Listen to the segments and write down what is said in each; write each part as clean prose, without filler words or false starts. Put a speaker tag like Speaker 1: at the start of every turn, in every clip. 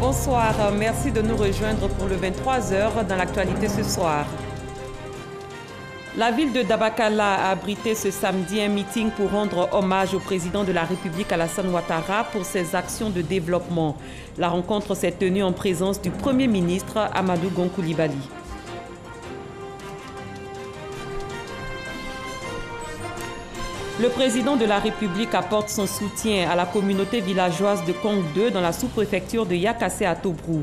Speaker 1: Bonsoir, merci de nous rejoindre pour le 23h dans l'actualité ce soir. La ville de Dabakala a abrité ce samedi un meeting pour rendre hommage au président de la République Alassane Ouattara pour ses actions de développement. La rencontre s'est tenue en présence du Premier ministre Amadou Gon Coulibaly. Le président de la République apporte son soutien à la communauté villageoise de Kong 2 dans la sous-préfecture de Yakassé à Tobrout.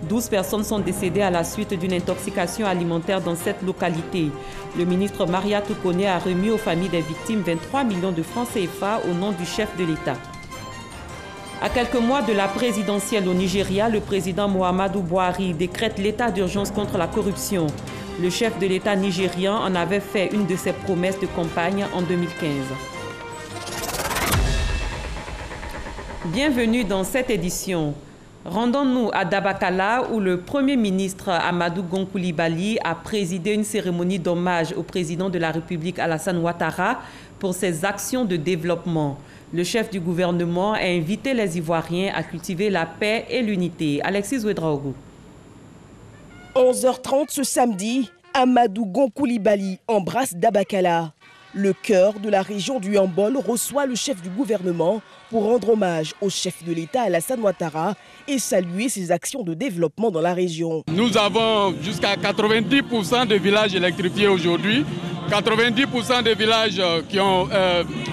Speaker 1: 12 personnes sont décédées à la suite d'une intoxication alimentaire dans cette localité. Le ministre Maria Toukone a remis aux familles des victimes 23 millions de francs CFA au nom du chef de l'État. À quelques mois de la présidentielle au Nigeria, le président Muhammadu Buhari décrète l'état d'urgence contre la corruption. Le chef de l'État nigérian en avait fait une de ses promesses de campagne en 2015. Bienvenue dans cette édition. Rendons-nous à Dabakala où le Premier ministre Amadou Gon Coulibaly a présidé une cérémonie d'hommage au président de la République Alassane Ouattara pour ses actions de développement. Le chef du gouvernement a invité les Ivoiriens à cultiver la paix et l'unité. Alexis Ouedraogo.
Speaker 2: 11h30 ce samedi, Amadou Gon Coulibaly embrasse Dabakala. Le cœur de la région du Yambol reçoit le chef du gouvernement pour rendre hommage au chef de l'État Alassane Ouattara et saluer ses actions de développement dans la région.
Speaker 3: Nous avons jusqu'à 90% de villages électrifiés aujourd'hui, 90% des villages qui ont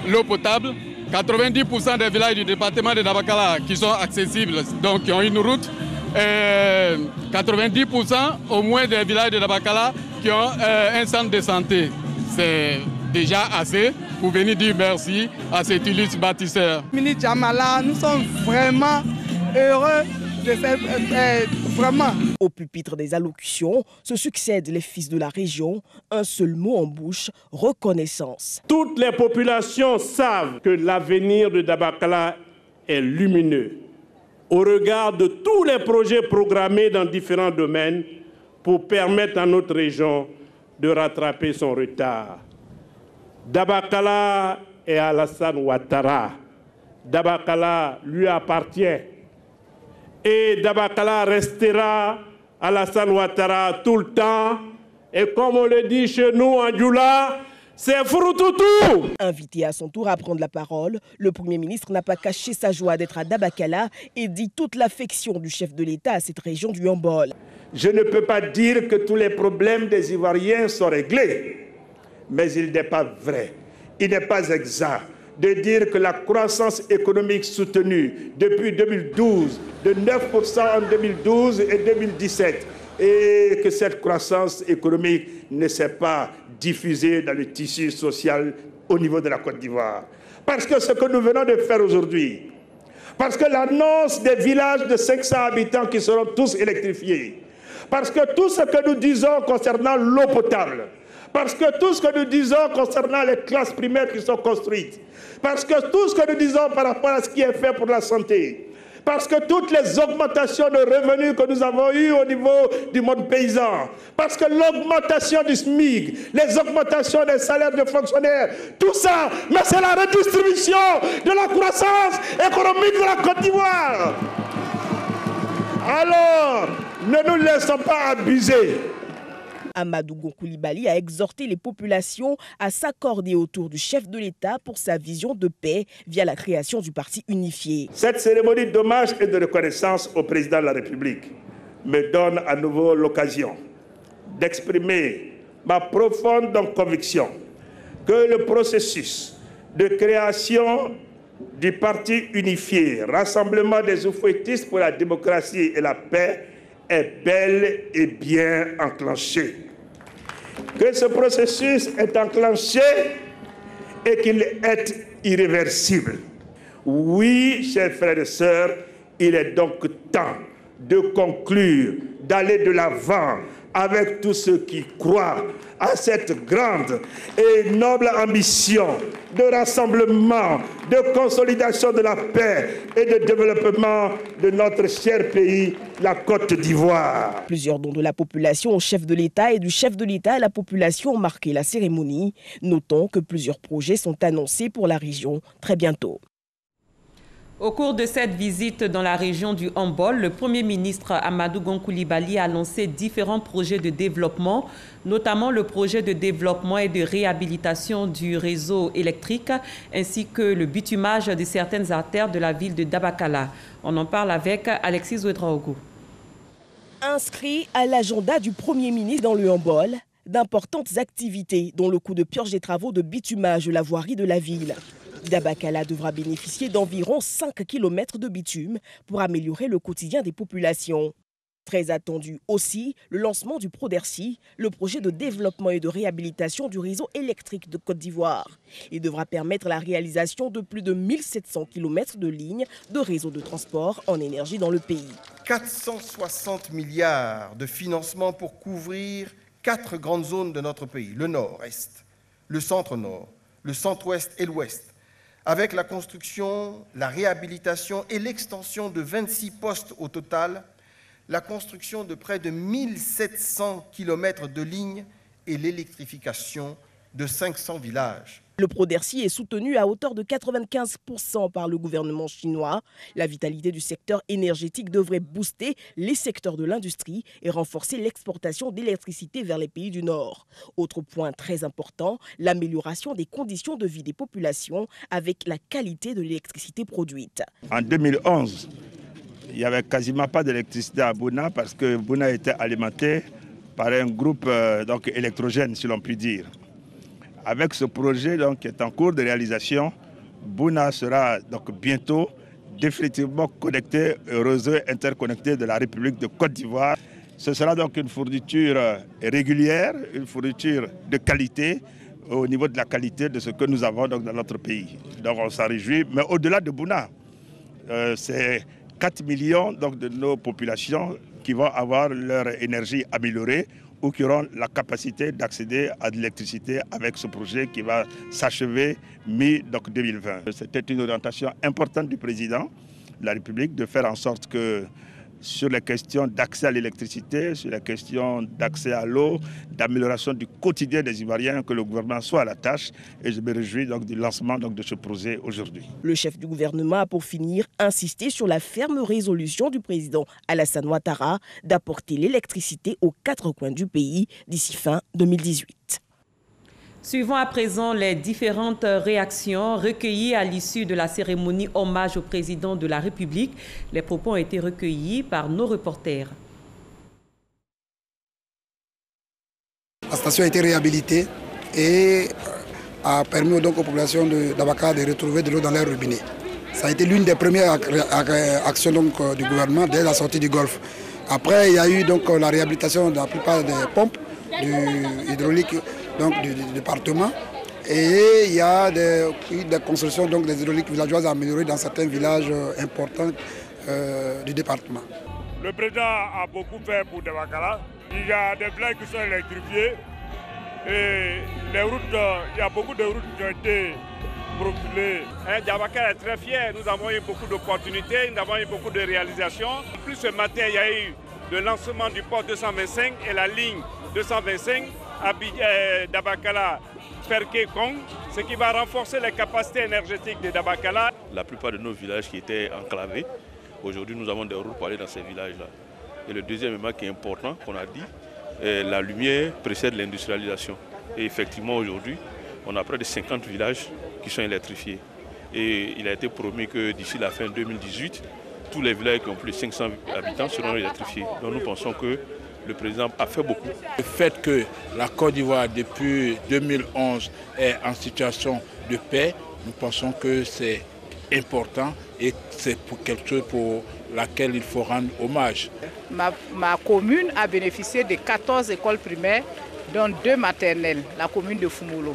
Speaker 3: l'eau potable, 90% des villages du département de Dabakala qui sont accessibles, donc qui ont une route, et 90% au moins des villages de Dabakala qui ont un centre de santé. C'est déjà assez pour venir dire merci à cet illustre bâtisseur.
Speaker 4: Ministre Djamala, nous sommes vraiment heureux de cette... vraiment.
Speaker 2: Au pupitre des allocutions se succèdent les fils de la région, un seul mot en bouche, reconnaissance.
Speaker 5: Toutes les populations savent que l'avenir de Dabakala est lumineux au regard de tous les projets programmés dans différents domaines pour permettre à notre région de rattraper son retard. Dabakala est Alassane Ouattara. Dabakala lui appartient. Et Dabakala restera Alassane Ouattara tout le temps. Et comme on le dit chez nous en Djoula, c'est Froutoutou.
Speaker 2: Invité à son tour à prendre la parole, le Premier ministre n'a pas caché sa joie d'être à Dabakala et dit toute l'affection du chef de l'État à cette région du Yambol.
Speaker 5: Je ne peux pas dire que tous les problèmes des Ivoiriens sont réglés. Mais il n'est pas vrai, il n'est pas exact de dire que la croissance économique soutenue depuis 2012, de 9% en 2012 et 2017, et que cette croissance économique ne s'est pas diffusée dans le tissu social au niveau de la Côte d'Ivoire. Parce que ce que nous venons de faire aujourd'hui, parce que l'annonce des villages de 500 habitants qui seront tous électrifiés, parce que tout ce que nous disons concernant l'eau potable, parce que tout ce que nous disons concernant les classes primaires qui sont construites, parce que tout ce que nous disons par rapport à ce qui est fait pour la santé, parce que toutes les augmentations de revenus que nous avons eues au niveau du monde paysan, parce que l'augmentation du SMIC, les augmentations des salaires de fonctionnaires, tout ça, mais c'est la redistribution de la croissance économique de la Côte d'Ivoire. Alors, ne nous laissons pas abuser.
Speaker 2: Amadou Gon Coulibaly a exhorté les populations à s'accorder autour du chef de l'État pour sa vision de paix via la création du parti unifié.
Speaker 5: Cette cérémonie d'hommage et de reconnaissance au président de la République me donne à nouveau l'occasion d'exprimer ma profonde conviction que le processus de création du parti unifié, Rassemblement des oufouettistes pour la démocratie et la paix, est bel et bien enclenché. Que ce processus est enclenché et qu'il est irréversible. Oui, chers frères et sœurs, il est donc temps de conclure, d'aller de l'avant avec tous ceux qui croient à cette grande et noble ambition de rassemblement, de consolidation de la paix et de développement de notre cher pays, la Côte d'Ivoire.
Speaker 2: Plusieurs dons de la population au chef de l'État et du chef de l'État à la population ont marqué la cérémonie. Notons que plusieurs projets sont annoncés pour la région très bientôt.
Speaker 1: Au cours de cette visite dans la région du Hambol, le Premier ministre Amadou Gon Coulibaly a lancé différents projets de développement, notamment le projet de développement et de réhabilitation du réseau électrique, ainsi que le bitumage de certaines artères de la ville de Dabakala. On en parle avec Alexis Ouedraogo.
Speaker 2: Inscrit à l'agenda du Premier ministre dans le Hambol, d'importantes activités, dont le coup de pioche des travaux de bitumage de la voirie de la ville. Dabakala devra bénéficier d'environ 5 km de bitume pour améliorer le quotidien des populations. Très attendu aussi, le lancement du Proderci, le projet de développement et de réhabilitation du réseau électrique de Côte d'Ivoire. Il devra permettre la réalisation de plus de 1700 km de lignes de réseau de transport en énergie dans le pays.
Speaker 6: 460 milliards de financement pour couvrir 4 grandes zones de notre pays, le nord-est, le centre-nord, le centre-ouest et l'ouest, avec la construction, la réhabilitation et l'extension de 26 postes au total, la construction de près de 1700 km de lignes et l'électrification de 500 villages.
Speaker 2: Le Proderci est soutenu à hauteur de 95% par le gouvernement chinois. La vitalité du secteur énergétique devrait booster les secteurs de l'industrie et renforcer l'exportation d'électricité vers les pays du Nord. Autre point très important, l'amélioration des conditions de vie des populations avec la qualité de l'électricité produite.
Speaker 5: En 2011, il n'y avait quasiment pas d'électricité à Bouna parce que Bouna était alimenté par un groupe électrogène, si l'on peut dire. Avec ce projet qui est en cours de réalisation, Bouna sera bientôt définitivement connecté au réseau interconnecté de la République de Côte d'Ivoire. Ce sera donc une fourniture régulière, une fourniture de qualité, au niveau de la qualité de ce que nous avons dans notre pays. Donc on s'en réjouit, mais au-delà de Bouna, c'est 4 millions de nos populations qui vont avoir leur énergie améliorée ou qui auront la capacité d'accéder à de l'électricité avec ce projet qui va s'achever mi-2020. C'était une orientation importante du président de la République de faire en sorte que sur les questions d'accès à l'électricité, sur les questions d'accès à l'eau, d'amélioration du quotidien des Ivoiriens, que le gouvernement soit à la tâche. Et je me réjouis du lancement de ce projet aujourd'hui.
Speaker 2: Le chef du gouvernement a pour finir insisté sur la ferme résolution du président Alassane Ouattara d'apporter l'électricité aux 4 coins du pays d'ici fin 2018.
Speaker 1: Suivons à présent les différentes réactions recueillies à l'issue de la cérémonie hommage au président de la République. Les propos ont été recueillis par nos reporters.
Speaker 7: La station a été réhabilitée et a permis donc aux populations de Dabakala de retrouver de l'eau dans leur robinet. Ça a été l'une des premières actions du gouvernement dès la sortie du Golfe. Après, il y a eu donc la réhabilitation de la plupart des pompes hydrauliques du département, et il y a des constructions des hydrauliques villageoises améliorées dans certains villages importants du département.
Speaker 8: Le président a beaucoup fait pour Dabakala. Il y a des villages qui sont électrifiés et les routes, il y a beaucoup de routes qui ont été profilées. Dabakala est très fier, nous avons eu beaucoup d'opportunités, nous avons eu beaucoup de réalisations. En plus, ce matin, il y a eu le lancement du port 225 et la ligne 225 à Dabakala, Perké, Kong, ce qui va renforcer les capacités énergétiques de Dabakala.
Speaker 9: La plupart de nos villages qui étaient enclavés, aujourd'hui nous avons des routes pour aller dans ces villages-là. Et le deuxième élément qui est important, qu'on a dit, la lumière précède l'industrialisation. Et effectivement aujourd'hui, on a près de 50 villages qui sont électrifiés. Et il a été promis que d'ici la fin 2018, tous les villages qui ont plus de 500 habitants seront électrifiés. Donc nous pensons que le président a fait beaucoup.
Speaker 10: Le fait que la Côte d'Ivoire, depuis 2011, est en situation de paix, nous pensons que c'est important et c'est pour quelque chose pour laquelle il faut rendre hommage.
Speaker 11: Ma commune a bénéficié de 14 écoles primaires, dont 2 maternelles, la commune de Fumolo.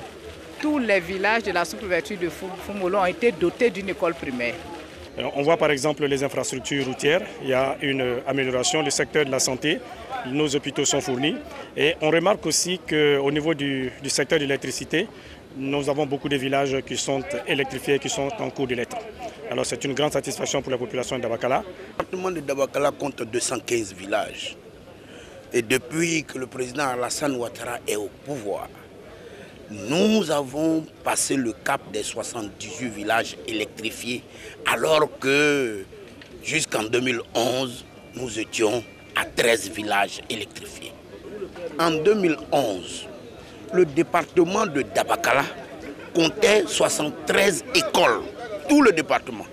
Speaker 11: Tous les villages de la sous-préfecture de Fumolo ont été dotés d'une école primaire.
Speaker 12: On voit par exemple les infrastructures routières, il y a une amélioration, le secteur de la santé, nos hôpitaux sont fournis. Et on remarque aussi qu'au niveau du secteur de l'électricité, nous avons beaucoup de villages qui sont électrifiés, qui sont en cours de l'État. Alors c'est une grande satisfaction pour la population de Dabakala.
Speaker 13: Le département de Dabakala compte 215 villages. Et depuis que le président Alassane Ouattara est au pouvoir, Nous avons passé le cap des 78 villages électrifiés, alors que jusqu'en 2011, nous étions à 13 villages électrifiés. En 2011, le département de Dabakala comptait 73 écoles, tout le département.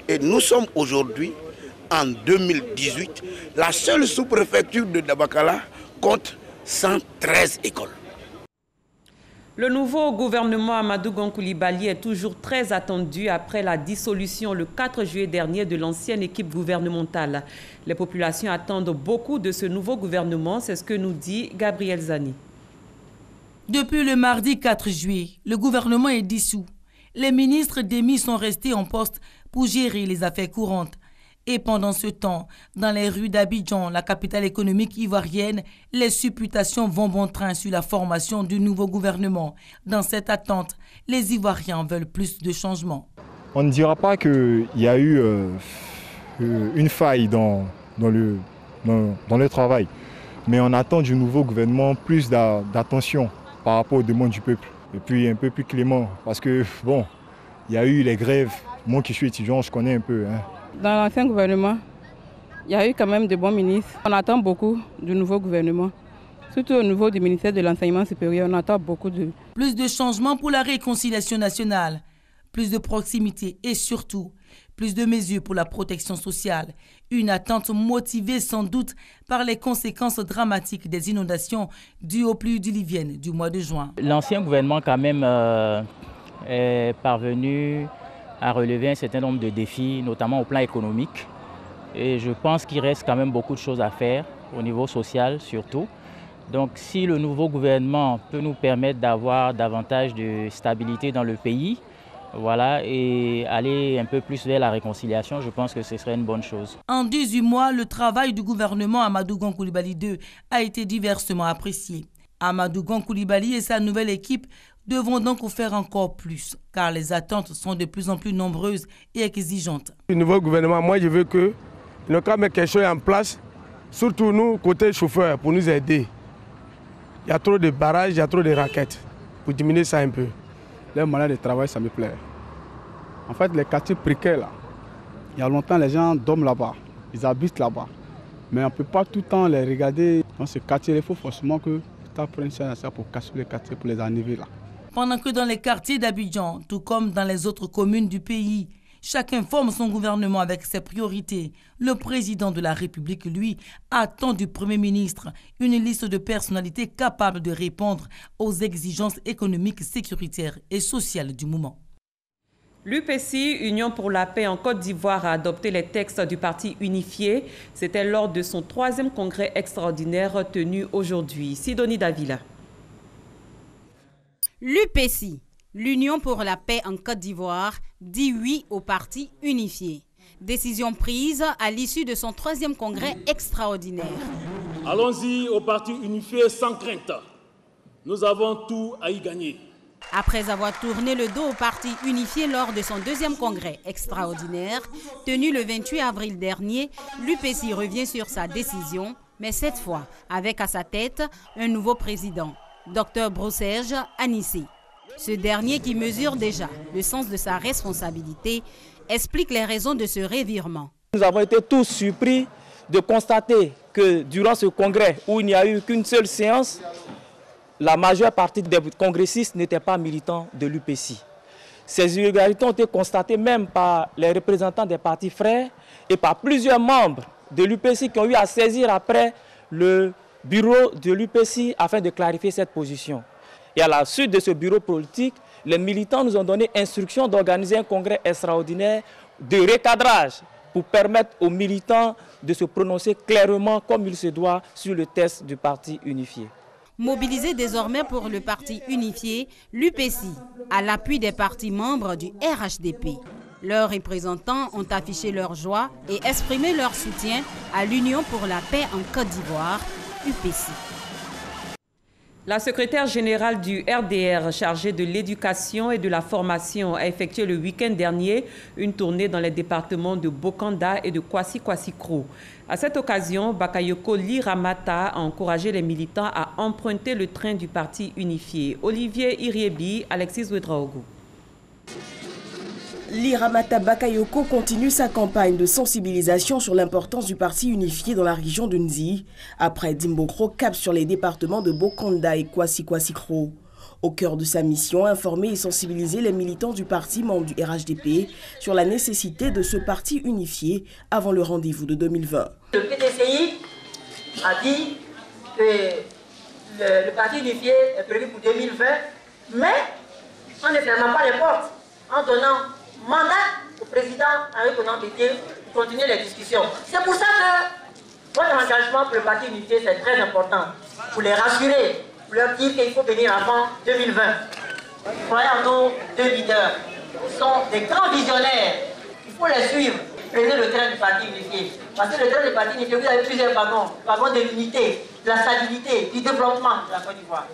Speaker 13: Et nous sommes aujourd'hui, en 2018, la seule sous-préfecture de Dabakala compte 113 écoles.
Speaker 1: Le nouveau gouvernement Amadou Gon Coulibaly est toujours très attendu après la dissolution le 4 juillet dernier de l'ancienne équipe gouvernementale. Les populations attendent beaucoup de ce nouveau gouvernement, c'est ce que nous dit Gabriel Zani.
Speaker 14: Depuis le mardi 4 juillet, le gouvernement est dissous. Les ministres démis sont restés en poste pour gérer les affaires courantes. Et pendant ce temps, dans les rues d'Abidjan, la capitale économique ivoirienne, les supputations vont bon train sur la formation du nouveau gouvernement. Dans cette attente, les Ivoiriens veulent plus de changements.
Speaker 15: On ne dira pas qu'il y a eu une faille dans le travail, mais on attend du nouveau gouvernement plus d'attention par rapport aux demandes du peuple. Et puis un peu plus clément, parce que bon, il y a eu les grèves. Moi qui suis étudiant, je connais un peu.
Speaker 16: Dans l'ancien gouvernement, il y a eu quand même de bons ministres. On attend beaucoup du nouveau gouvernement. Surtout au niveau du ministère de l'Enseignement supérieur, on attend beaucoup de...
Speaker 14: Plus de changements pour la réconciliation nationale, plus de proximité et surtout, plus de mesures pour la protection sociale. Une attente motivée sans doute par les conséquences dramatiques des inondations dues aux pluies diluviennes du mois de juin.
Speaker 17: L'ancien gouvernement quand même est parvenu à relever un certain nombre de défis, notamment au plan économique. Et je pense qu'il reste quand même beaucoup de choses à faire, au niveau social surtout. Donc si le nouveau gouvernement peut nous permettre d'avoir davantage de stabilité dans le pays, voilà, et aller un peu plus vers la réconciliation, je pense que ce serait une bonne chose.
Speaker 14: En 18 mois, le travail du gouvernement Amadou Gon Coulibaly II a été diversement apprécié. Amadou Gon Coulibaly et sa nouvelle équipe devront donc faire encore plus, car les attentes sont de plus en plus nombreuses et exigeantes.
Speaker 4: Le nouveau gouvernement, moi je veux qu'il nous mette quelque chose en place, surtout nous, côté chauffeurs, pour nous aider. Il y a trop de barrages, il y a trop de raquettes, pour diminuer ça un peu.
Speaker 18: Leur manière de travail, ça me plaît. En fait, les quartiers précaires, là, il y a longtemps, les gens dorment là-bas, ils habitent là-bas. Mais on ne peut pas tout le temps les regarder dans ce quartier. Il faut forcément que l'État prenne ça pour casser les quartiers, pour les enlever là.
Speaker 14: Pendant que dans les quartiers d'Abidjan, tout comme dans les autres communes du pays, chacun forme son gouvernement avec ses priorités. Le président de la République, lui, attend du Premier ministre une liste de personnalités capables de répondre aux exigences économiques, sécuritaires et sociales du moment.
Speaker 1: L'UPC, Union pour la paix en Côte d'Ivoire, a adopté les textes du parti unifié. C'était lors de son 3e congrès extraordinaire tenu aujourd'hui. Sidonie Davila.
Speaker 19: L'UPC, l'Union pour la paix en Côte d'Ivoire, dit oui au parti unifié. Décision prise à l'issue de son 3e congrès extraordinaire.
Speaker 20: Allons-y au parti unifié sans crainte. Nous avons tout à y gagner.
Speaker 19: Après avoir tourné le dos au parti unifié lors de son 2e congrès extraordinaire, tenu le 28 avril dernier, l'UPC revient sur sa décision, mais cette fois avec à sa tête un nouveau président, Dr Brousserge Anissé. Ce dernier, qui mesure déjà le sens de sa responsabilité, explique les raisons de ce revirement.
Speaker 21: Nous avons été tous surpris de constater que durant ce congrès où il n'y a eu qu'une seule séance, la majeure partie des congressistes n'étaient pas militants de l'UPC. Ces irrégularités ont été constatées même par les représentants des partis frères et par plusieurs membres de l'UPC qui ont eu à saisir après le bureau de l'UPC afin de clarifier cette position. Et à la suite de ce bureau politique, les militants nous ont donné instruction d'organiser un congrès extraordinaire de recadrage pour permettre aux militants de se prononcer clairement comme il se doit sur le texte du parti unifié.
Speaker 19: Mobilisé désormais pour le parti unifié, l'UPC, à l'appui des partis membres du RHDP. Leurs représentants ont affiché leur joie et exprimé leur soutien à l'Union pour la paix en Côte d'Ivoire, UPC.
Speaker 1: La secrétaire générale du RDR chargée de l'éducation et de la formation a effectué le week-end dernier une tournée dans les départements de Bokanda et de Kwasi-Kwasi-Kro. À cette occasion, Bakayoko Liramata a encouragé les militants à emprunter le train du parti unifié. Olivier Iriebi, Alexis Ouedraogo.
Speaker 2: Liramata Bakayoko continue sa campagne de sensibilisation sur l'importance du parti unifié dans la région de Nzi. Après Dimbokro, cap sur les départements de Bokanda et Kwasi-Kwasi-Kro. Au cœur de sa mission, informer et sensibiliser les militants du parti membres du RHDP sur la nécessité de ce parti unifié avant le rendez-vous de 2020.
Speaker 3: Le PTCI a dit que le parti unifié est prévu pour 2020, mais en ne fermant pas les portes, en donnant mandat au président Henri Konan Bédié pour continuer les discussions. C'est pour ça que votre engagement pour le parti unifié, c'est très important. Pour les rassurer, pour leur dire qu'il faut venir avant 2020. Croyez en nos deux leaders. Ils sont des grands visionnaires. Il faut les suivre. Prenez le train du parti unifié. Parce que le train du parti unifié, vous avez plusieurs wagons. Le wagon de l'unité, de la stabilité, du développement de la Côte d'Ivoire.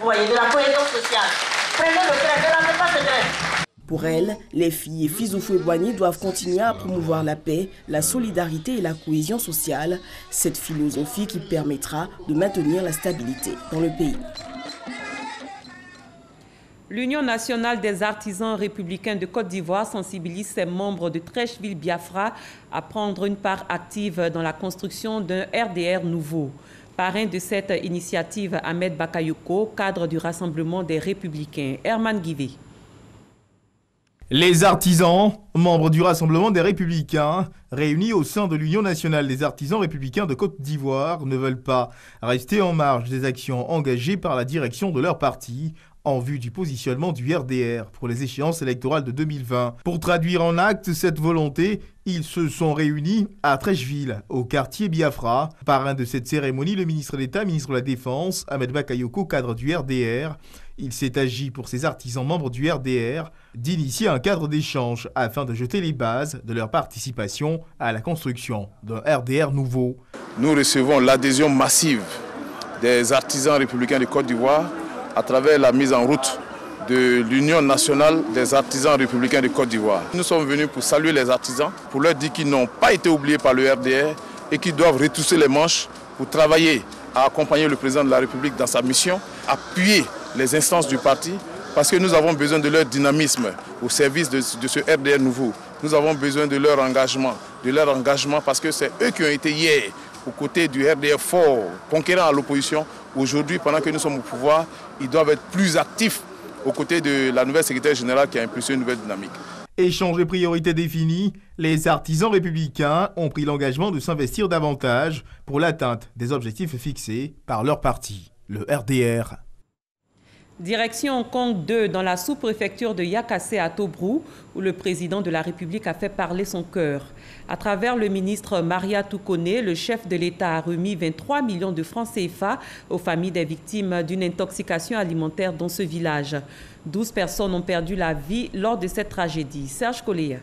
Speaker 3: Vous voyez, de la cohésion sociale. Prenez le train, ne ratez pas ce train.
Speaker 2: Pour elle, les filles et fils d'Oufoué-Boigny doivent continuer à promouvoir la paix, la solidarité et la cohésion sociale, cette philosophie qui permettra de maintenir la stabilité dans le pays.
Speaker 1: L'Union nationale des artisans républicains de Côte d'Ivoire sensibilise ses membres de Trècheville Biafra à prendre une part active dans la construction d'un RDR nouveau. Parrain de cette initiative, Ahmed Bakayoko, cadre du Rassemblement des Républicains. Herman Guivé.
Speaker 22: Les artisans, membres du Rassemblement des Républicains, réunis au sein de l'Union nationale des artisans républicains de Côte d'Ivoire, ne veulent pas rester en marge des actions engagées par la direction de leur parti en vue du positionnement du RDR pour les échéances électorales de 2020. Pour traduire en actes cette volonté, ils se sont réunis à Trècheville, au quartier Biafra. Parrain de cette cérémonie, le ministre d'État, ministre de la Défense, Ahmed Bakayoko, cadre du RDR. Il s'est agi pour ces artisans membres du RDR d'initier un cadre d'échange afin de jeter les bases de leur participation à la construction d'un RDR nouveau.
Speaker 23: Nous recevons l'adhésion massive des artisans républicains de Côte d'Ivoire à travers la mise en route de l'Union nationale des artisans républicains de Côte d'Ivoire. Nous sommes venus pour saluer les artisans, pour leur dire qu'ils n'ont pas été oubliés par le RDR et qu'ils doivent retrousser les manches pour travailler à accompagner le président de la République dans sa mission, appuyer les instances du parti, parce que nous avons besoin de leur dynamisme au service de ce RDR nouveau. Nous avons besoin de leur engagement parce que c'est eux qui ont été hier aux côtés du RDR fort, conquérant à l'opposition. Aujourd'hui, pendant que nous sommes au pouvoir, ils doivent être plus actifs aux côtés de la nouvelle secrétaire générale qui a impulsé une nouvelle dynamique.
Speaker 22: Échange et priorités définies, les artisans républicains ont pris l'engagement de s'investir davantage pour l'atteinte des objectifs fixés par leur parti, le RDR.
Speaker 1: Direction Kong 2 dans la sous-préfecture de Yakassé à Tobrou, où le président de la République a fait parler son cœur. À travers le ministre Maria Toukone, le chef de l'État a remis 23 millions de francs CFA aux familles des victimes d'une intoxication alimentaire dans ce village. 12 personnes ont perdu la vie lors de cette tragédie. Serge Koléa.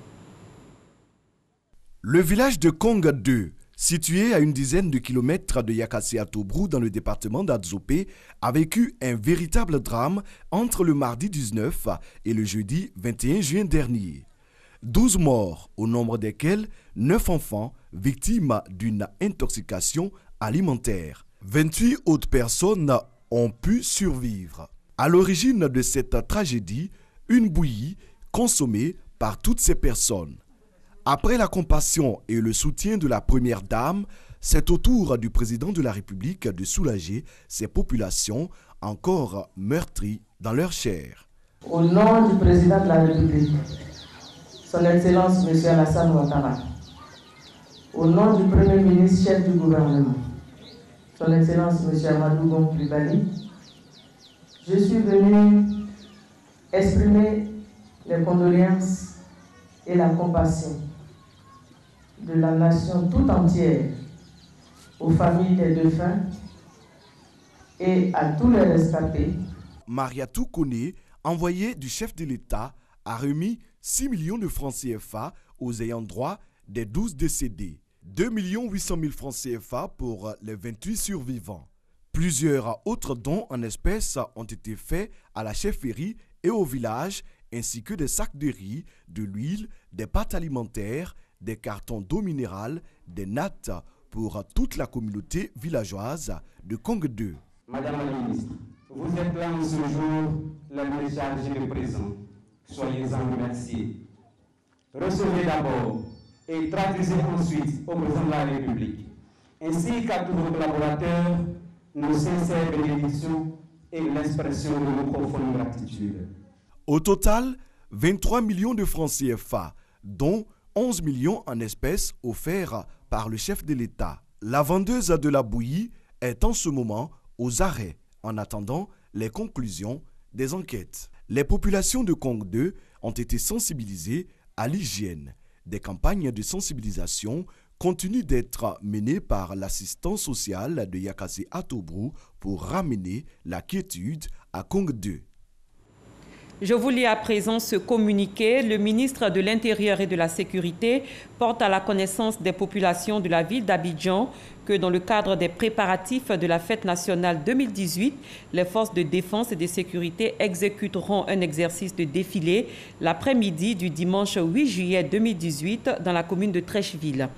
Speaker 24: Le village de Kong 2, situé à une dizaine de kilomètres de Yakassé à Tobrou dans le département d'Adzopé, a vécu un véritable drame entre le mardi 19 et le jeudi 21 juin dernier. 12 morts, au nombre desquels 9 enfants victimes d'une intoxication alimentaire. 28 autres personnes ont pu survivre. À l'origine de cette tragédie, une bouillie consommée par toutes ces personnes. Après la compassion et le soutien de la première dame, c'est au tour du président de la République de soulager ces populations encore meurtries dans leur chair.
Speaker 25: Au nom du président de la République, son Excellence M. Alassane Ouattara, au nom du Premier ministre chef du gouvernement, son Excellence M. Amadou Gon Coulibaly, je suis venu exprimer les condoléances et la compassion de la nation tout entière aux familles des défunts et à tous les rescapés.
Speaker 24: Maria Toukone, envoyée du chef de l'État, a remis 6 millions de francs CFA aux ayants droit des 12 décédés, 2 800 000 francs CFA pour les 28 survivants. Plusieurs autres dons en espèces ont été faits à la chefferie et au village, ainsi que des sacs de riz, de l'huile, des pâtes alimentaires, des cartons d'eau minérale, des nattes pour toute la communauté villageoise de Kong 2.
Speaker 5: Madame la ministre, vous êtes là en ce jour, la déchargée de présent. Soyez-en remerciés. Recevez d'abord et traduisez ensuite au président de la République, ainsi qu'à tous vos collaborateurs, nos sincères bénédictions et l'expression de nos profondes gratitude.
Speaker 24: Au total, 23 millions de francs CFA, dont 11 millions en espèces offerts par le chef de l'État. La vendeuse de la bouillie est en ce moment aux arrêts en attendant les conclusions des enquêtes. Les populations de Kong 2 ont été sensibilisées à l'hygiène. Des campagnes de sensibilisation continuent d'être menées par l'assistance sociale de Yakassé à Tobrou pour ramener la quiétude à Kong 2.
Speaker 1: Je vous lis à présent ce communiqué. Le ministre de l'Intérieur et de la Sécurité porte à la connaissance des populations de la ville d'Abidjan que dans le cadre des préparatifs de la fête nationale 2018, les forces de défense et de sécurité exécuteront un exercice de défilé l'après-midi du dimanche 8 juillet 2018 dans la commune de Trècheville.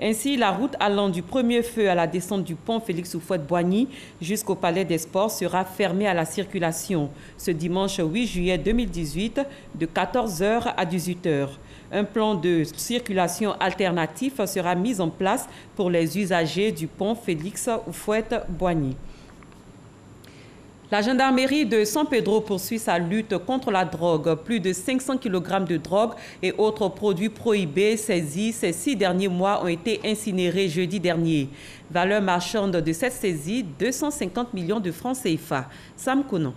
Speaker 1: Ainsi, la route allant du premier feu à la descente du pont Félix Houphouët-Boigny jusqu'au Palais des Sports sera fermée à la circulation ce dimanche 8 juillet 2018 de 14h à 18h. Un plan de circulation alternatif sera mis en place pour les usagers du pont Félix Houphouët-Boigny. La gendarmerie de San Pedro poursuit sa lutte contre la drogue. Plus de 500 kg de drogue et autres produits prohibés saisis ces 6 derniers mois ont été incinérés jeudi dernier. Valeur marchande de cette saisie, 250 millions de francs CFA. Sam Konan.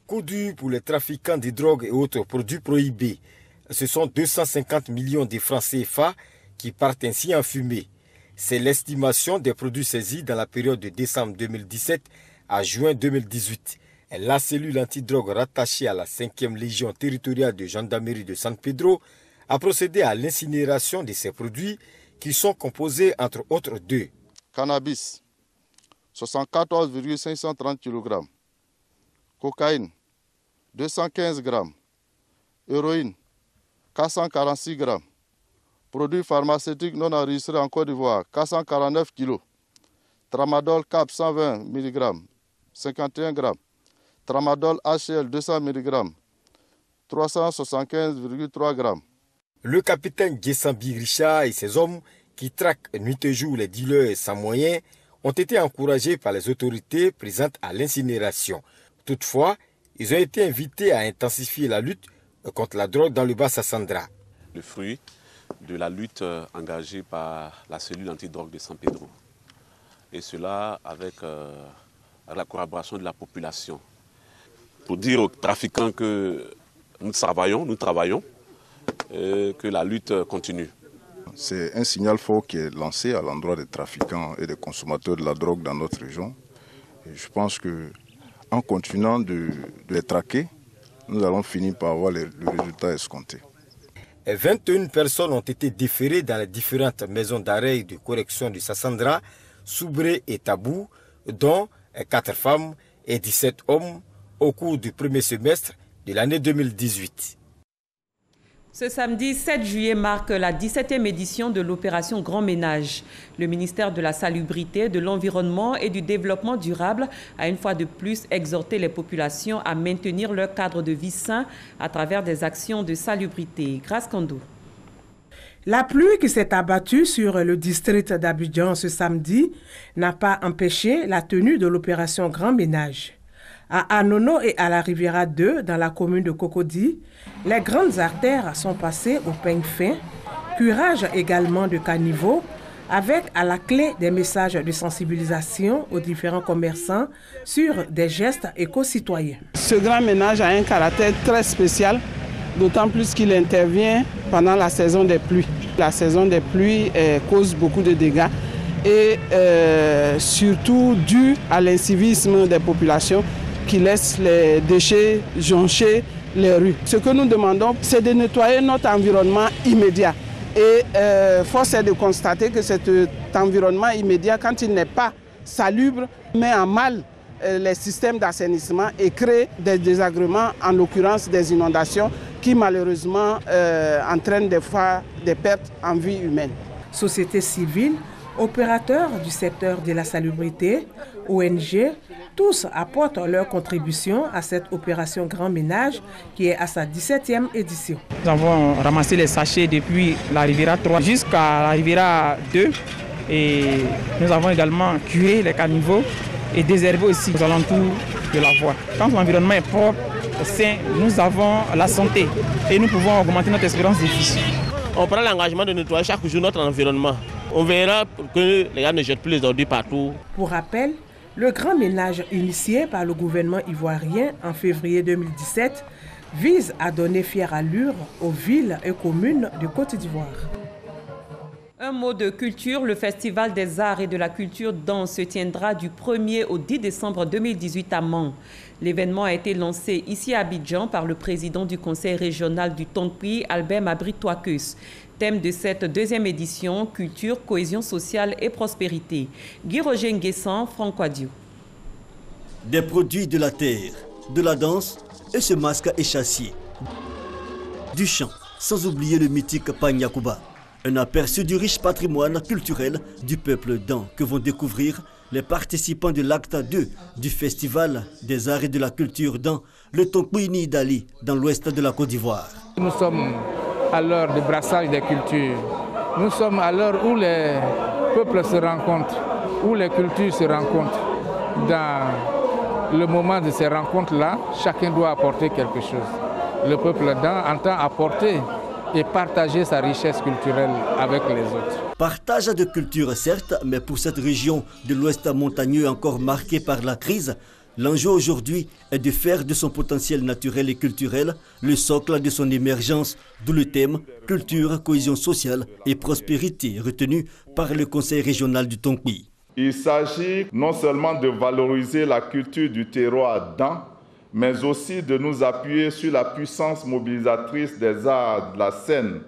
Speaker 6: Coup dur pour les trafiquants de drogue et autres produits prohibés. Ce sont 250 millions de francs CFA qui partent ainsi en fumée. C'est l'estimation des produits saisis dans la période de décembre 2017 à juin 2018. La cellule antidrogue rattachée à la 5e Légion territoriale de gendarmerie de San Pedro a procédé à l'incinération de ces produits qui sont composés entre autres de
Speaker 7: cannabis, 74,530 kg, cocaïne, 215 g, héroïne, 446 g, produits pharmaceutiques non enregistrés en Côte d'Ivoire, 449 kg, tramadol cap 120 mg, 51 g, tramadol HCl 200 mg, 375,3 g.
Speaker 6: Le capitaine Gessambi Richard et ses hommes qui traquent nuit et jour les dealers sans moyens ont été encouragés par les autorités présentes à l'incinération. Toutefois, ils ont été invités à intensifier la lutte contre la drogue dans le Bas-Sassandra.
Speaker 8: Le fruit de la lutte engagée par la cellule antidrogue de San Pedro. Et cela avec la collaboration de la population. Pour dire aux trafiquants que nous travaillons, que la lutte continue.
Speaker 23: C'est un signal fort qui est lancé à l'endroit des trafiquants et des consommateurs de la drogue dans notre région. Et je pense qu'en continuant de les traquer, nous allons finir par avoir le résultat escompté.
Speaker 6: 21 personnes ont été déférées dans les différentes maisons d'arrêt et de correction de Sassandra, Soubré et Tabou, dont 4 femmes et 17 hommes au cours du premier semestre de l'année 2018.
Speaker 1: Ce samedi 7 juillet marque la 17e édition de l'opération Grand Ménage. Le ministère de la Salubrité, de l'Environnement et du Développement durable a une fois de plus exhorté les populations à maintenir leur cadre de vie sain à travers des actions de salubrité. Grâce Kando.
Speaker 9: La pluie qui s'est abattue sur le district d'Abidjan ce samedi n'a pas empêché la tenue de l'opération Grand Ménage. À Anono et à la Riviera 2, dans la commune de Cocody, les grandes artères sont passées au peigne fin, curage également de caniveaux, avec à la clé des messages de sensibilisation aux différents commerçants sur des gestes éco-citoyens.
Speaker 26: Ce grand ménage a un caractère très spécial, d'autant plus qu'il intervient pendant la saison des pluies. La saison des pluies cause beaucoup de dégâts et surtout dû à l'incivisme des populations qui laissent les déchets joncher les rues. Ce que nous demandons, c'est de nettoyer notre environnement immédiat. Et force est de constater que cet environnement immédiat, quand il n'est pas salubre met en mal les systèmes d'assainissement et crée des désagréments, en l'occurrence des inondations, qui malheureusement entraînent des fois des pertes en vie humaine.
Speaker 9: Société civile, opérateurs du secteur de la salubrité, ONG, tous apportent leur contribution à cette opération Grand Ménage qui est à sa 17e édition.
Speaker 10: Nous avons ramassé les sachets depuis la Riviera 3 jusqu'à la Riviera 2 et nous avons également curé les caniveaux et désherbé aussi aux alentours de la voie. Quand l'environnement est propre, sain, nous avons la santé et nous pouvons augmenter notre espérance de vie.
Speaker 11: On prend l'engagement de nettoyer chaque jour notre environnement. On verra que les gars ne jettent plus les ordures partout.
Speaker 9: Pour rappel, le grand ménage initié par le gouvernement ivoirien en février 2017 vise à donner fière allure aux villes et communes de Côte d'Ivoire.
Speaker 1: Un mot de culture, le Festival des Arts et de la Culture Danse se tiendra du 1er au 10 décembre 2018 à Mans. L'événement a été lancé ici à Abidjan par le président du conseil régional du Tonpi, Albert Mabri-Touakus. Thème de cette deuxième édition, culture, cohésion sociale et prospérité. Guy-Roger Nguessan, Franck Wadio.
Speaker 12: Des produits de la terre, de la danse et ce masque échassier. Du chant, sans oublier le mythique Pagnakuba. Un aperçu du riche patrimoine culturel du peuple Dan que vont découvrir les participants de l'acte 2 du Festival des Arts et de la Culture Dan, le Tonkwini Dali, dans l'ouest de la Côte d'Ivoire.
Speaker 13: Nous sommes à l'heure du brassage des cultures. Nous sommes à l'heure où les peuples se rencontrent, où les cultures se rencontrent. Dans le moment de ces rencontres-là, chacun doit apporter quelque chose. Le peuple Dan entend apporter et partager sa richesse culturelle avec les autres.
Speaker 12: Partage de culture certes, mais pour cette région de l'ouest montagneux encore marquée par la crise, l'enjeu aujourd'hui est de faire de son potentiel naturel et culturel le socle de son émergence, d'où le thème culture, cohésion sociale et prospérité retenu par le conseil régional du Tonpi.
Speaker 23: Il s'agit non seulement de valoriser la culture du terroir Dan, mais aussi de nous appuyer sur la puissance mobilisatrice des arts de la scène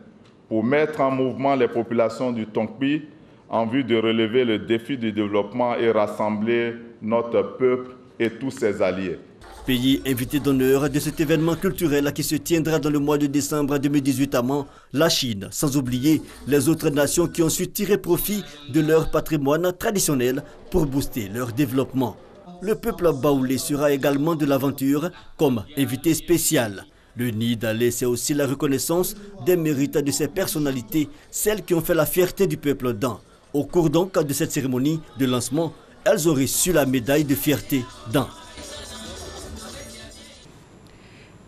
Speaker 23: pour mettre en mouvement les populations du Tonpi en vue de relever le défi du développement et rassembler notre peuple et tous ses alliés.
Speaker 12: Pays invité d'honneur de cet événement culturel qui se tiendra dans le mois de décembre 2018 à Mans, la Chine, sans oublier les autres nations qui ont su tirer profit de leur patrimoine traditionnel pour booster leur développement. Le peuple baoulé sera également de l'aventure comme invité spécial. Le nid d'Alé, c'est aussi la reconnaissance des mérites de ces personnalités, celles qui ont fait la fierté du peuple Dan. Au cours donc de cette cérémonie de lancement, elles auraient reçu la médaille de fierté Dan.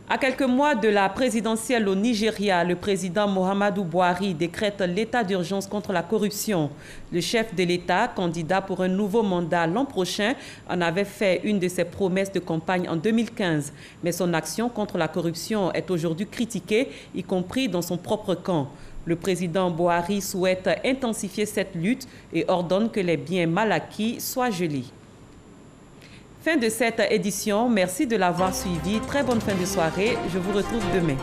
Speaker 1: À quelques mois de la présidentielle au Nigeria, le président Muhammadu Buhari décrète l'état d'urgence contre la corruption. Le chef de l'État, candidat pour un nouveau mandat l'an prochain, en avait fait une de ses promesses de campagne en 2015. Mais son action contre la corruption est aujourd'hui critiquée, y compris dans son propre camp. Le président Buhari souhaite intensifier cette lutte et ordonne que les biens mal acquis soient gelés. Fin de cette édition. Merci de l'avoir suivi. Très bonne fin de soirée. Je vous retrouve demain.